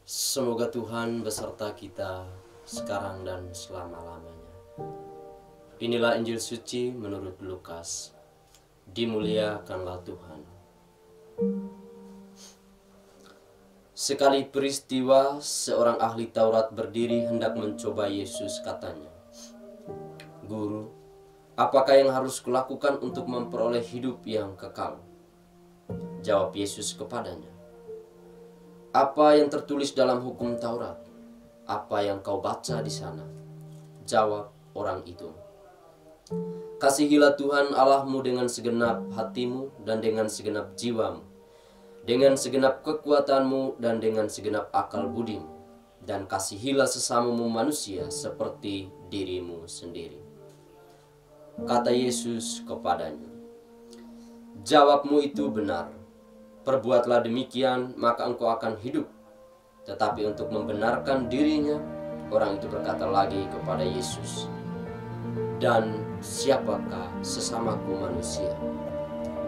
Semoga Tuhan beserta kita sekarang dan selama-lamanya. Inilah Injil suci menurut Lukas. Dimuliakanlah Tuhan. Sekali peristiwa, seorang ahli Taurat berdiri hendak mencoba Yesus, katanya, "Guru, apakah yang harus kulakukan untuk memperoleh hidup yang kekal?" Jawab Yesus kepadanya, "Apa yang tertulis dalam hukum Taurat? Apa yang kau baca di sana?" Jawab orang itu, "Kasihilah Tuhan Allahmu dengan segenap hatimu dan dengan segenap jiwamu, dengan segenap kekuatanmu dan dengan segenap akal budimu, dan kasihilah sesamamu manusia seperti dirimu sendiri." Kata Yesus kepadanya, "Jawabmu itu benar. Perbuatlah demikian, maka engkau akan hidup." Tetapi untuk membenarkan dirinya, orang itu berkata lagi kepada Yesus, "Dan siapakah sesamaku manusia?"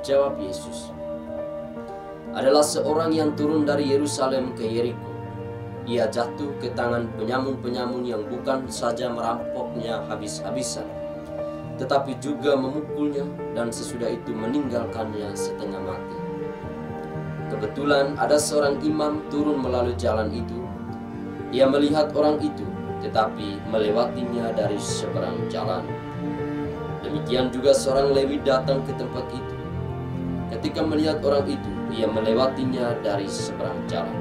Jawab Yesus, "Adalah seorang yang turun dari Yerusalem ke Yeriko. Ia jatuh ke tangan penyamun-penyamun yang bukan saja merampoknya habis-habisan, tetapi juga memukulnya, dan sesudah itu meninggalkannya setengah mati. Kebetulan ada seorang imam turun melalui jalan itu. Ia melihat orang itu, tetapi melewatinya dari seberang jalan. Demikian juga seorang Lewi datang ke tempat itu. Ketika melihat orang itu, ia melewatinya dari seberang jalan.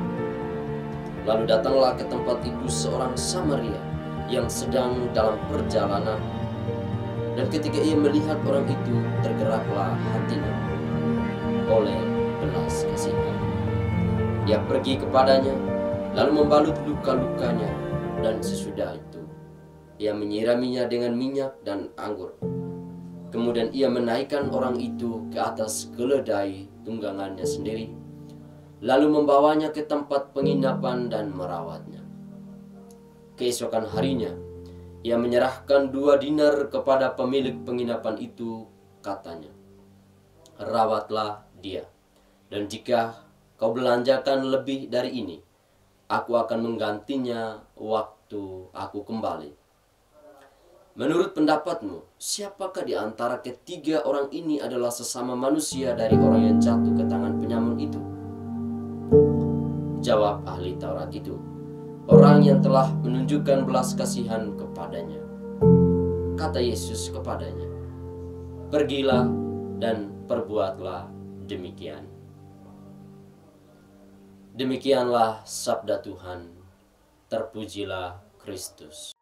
Lalu datanglah ke tempat itu seorang Samaria yang sedang dalam perjalanan. Dan ketika ia melihat orang itu, tergeraklah hatinya oleh belas kasihan. Ia pergi kepadanya, lalu membalut luka-lukanya, dan sesudah itu ia menyiraminya dengan minyak dan anggur. Kemudian ia menaikkan orang itu ke atas keledai tunggangannya sendiri, lalu membawanya ke tempat penginapan dan merawatnya. Keesokan harinya, ia menyerahkan 2 dinar kepada pemilik penginapan itu, katanya, "Rawatlah dia, dan jika kau belanjakan lebih dari ini, aku akan menggantinya waktu aku kembali." Menurut pendapatmu, siapakah di antara ketiga orang ini adalah sesama manusia dari orang yang jatuh ke tangan penyamun itu? Jawab ahli Taurat itu, "Orang yang telah menunjukkan belas kasihan kepadanya." Kata Yesus kepadanya, "Pergilah dan perbuatlah demikian." Demikianlah sabda Tuhan. Terpujilah Kristus.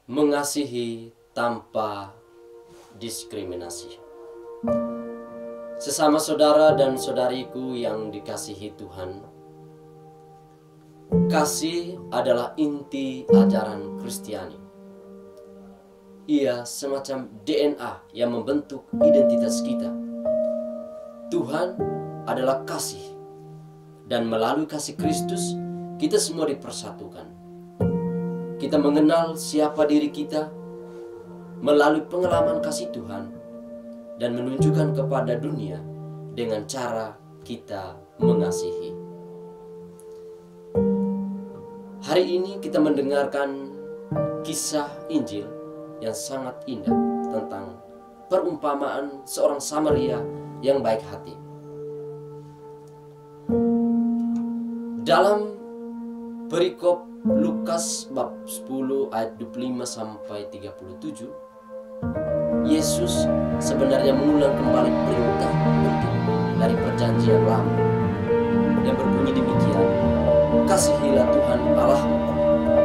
Mengasihi tanpa diskriminasi. Sesama saudara dan saudariku yang dikasihi Tuhan, kasih adalah inti ajaran Kristiani. Ia semacam DNA yang membentuk identitas kita. Tuhan adalah kasih, dan melalui kasih Kristus kita semua dipersatukan. Kita mengenal siapa diri kita melalui pengalaman kasih Tuhan, dan menunjukkan kepada dunia dengan cara kita mengasihi. Hari ini kita mendengarkan kisah Injil yang sangat indah tentang perumpamaan seorang Samaria yang baik hati. Dalam perikop Lukas bab 10 ayat 25 sampai 37, Yesus sebenarnya mengulang kembali perintah penting dari perjanjian lama yang berbunyi demikian, "Kasihilah Tuhan Allahmu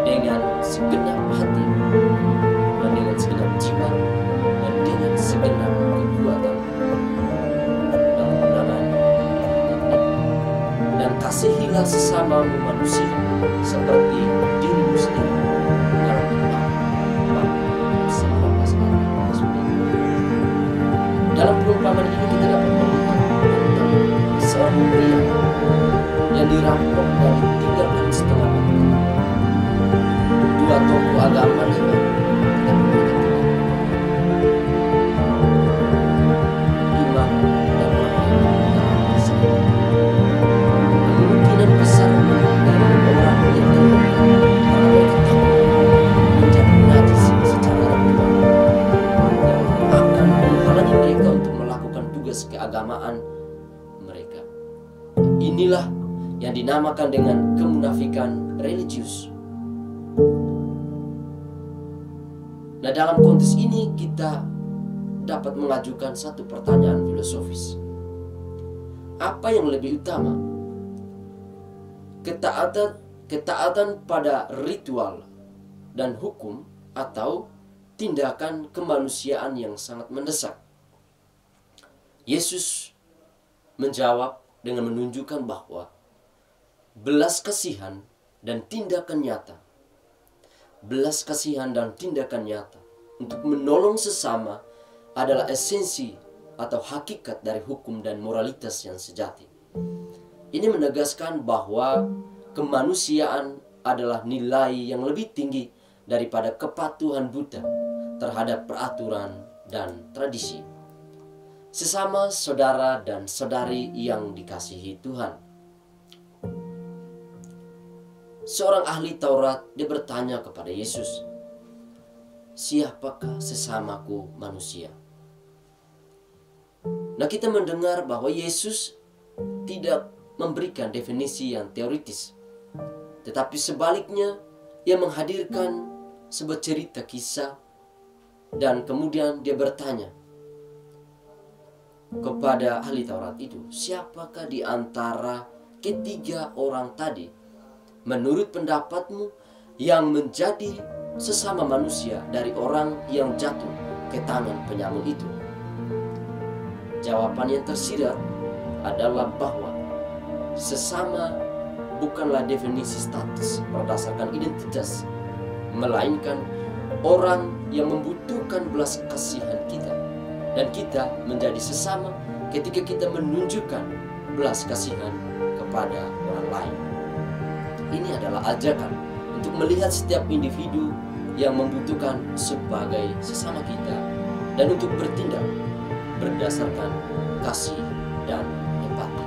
dengan segenap hati dan dengan segenap jiwa dan dengan segenap kekuatan." Dan kemudian Kasihilah sesamamu manusia seperti dirimu sendiri. Dalam Dalam perumpamaan ini kita dapat melihat tentang seorang pria yang dirampok dan ditinggalkan setengah mati. Dua tokoh agama lewat, tetapi mereka tidak. Imam dan orang yang sedih. Kemungkinan besar dari orang yang terluka karena mereka takut menjadi najis secara ritual yang akan menghalangi mereka untuk melakukan tugas keagamaan mereka. Inilah yang dinamakan dengan kemunafikan religius. Nah, dalam konteks ini kita dapat mengajukan satu pertanyaan filosofis. Apa yang lebih utama? Ketaatan pada ritual dan hukum atau tindakan kemanusiaan yang sangat mendesak? Yesus menjawab dengan menunjukkan bahwa belas kasihan dan tindakan nyata untuk menolong sesama adalah esensi atau hakikat dari hukum dan moralitas yang sejati. Ini menegaskan bahwa kemanusiaan adalah nilai yang lebih tinggi daripada kepatuhan buta terhadap peraturan dan tradisi. Sesama saudara dan saudari yang dikasihi Tuhan. Seorang ahli Taurat, dia bertanya kepada Yesus, "Siapakah sesamaku manusia?" Nah, kita mendengar bahwa Yesus tidak memberikan definisi yang teoritis, tetapi sebaliknya ia menghadirkan sebuah cerita kisah, dan kemudian dia bertanya kepada ahli Taurat itu, "Siapakah di antara ketiga orang tadi menurut pendapatmu yang menjadi sesama manusia dari orang yang jatuh ke tangan penyamun itu?" Jawaban yang tersirat adalah bahwa sesama bukanlah definisi status berdasarkan identitas, melainkan orang yang membutuhkan belas kasihan kita. Dan kita menjadi sesama ketika kita menunjukkan belas kasihan kepada orang lain. Ini adalah ajakan untuk melihat setiap individu yang membutuhkan sebagai sesama kita dan untuk bertindak berdasarkan kasih dan empati.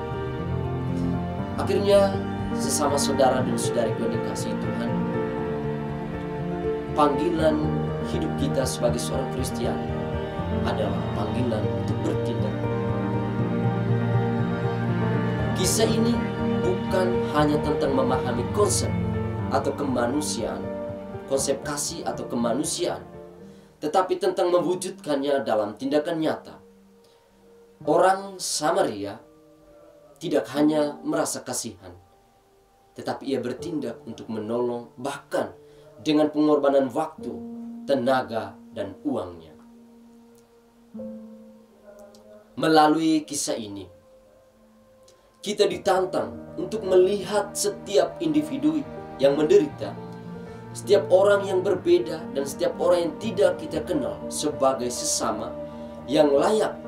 Akhirnya, sesama saudara dan saudari yang dikasihi Tuhan, panggilan hidup kita sebagai seorang Kristiani adalah panggilan untuk bertindak. Kisah ini bukan hanya tentang memahami konsep atau kemanusiaan, konsep kasih atau kemanusiaan, tetapi tentang mewujudkannya dalam tindakan nyata. Orang Samaria tidak hanya merasa kasihan, tetapi ia bertindak untuk menolong, bahkan dengan pengorbanan waktu, tenaga, dan uangnya. Melalui kisah ini, kita ditantang untuk melihat setiap individu yang menderita, setiap orang yang berbeda, dan setiap orang yang tidak kita kenal sebagai sesama yang layak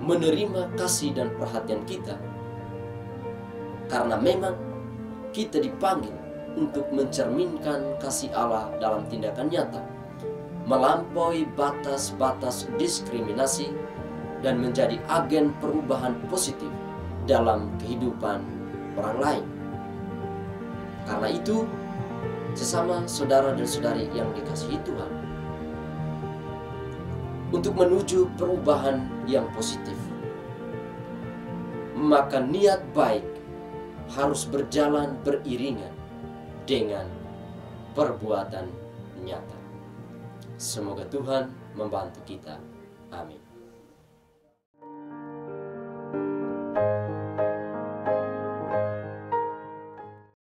menerima kasih dan perhatian kita. Karena memang kita dipanggil untuk mencerminkan kasih Allah dalam tindakan nyata, melampaui batas-batas diskriminasi, dan menjadi agen perubahan positif dalam kehidupan orang lain. Karena itu, sesama saudara dan saudari yang dikasihi Tuhan, untuk menuju perubahan yang positif, maka niat baik harus berjalan beriringan dengan perbuatan nyata. Semoga Tuhan membantu kita. Amin.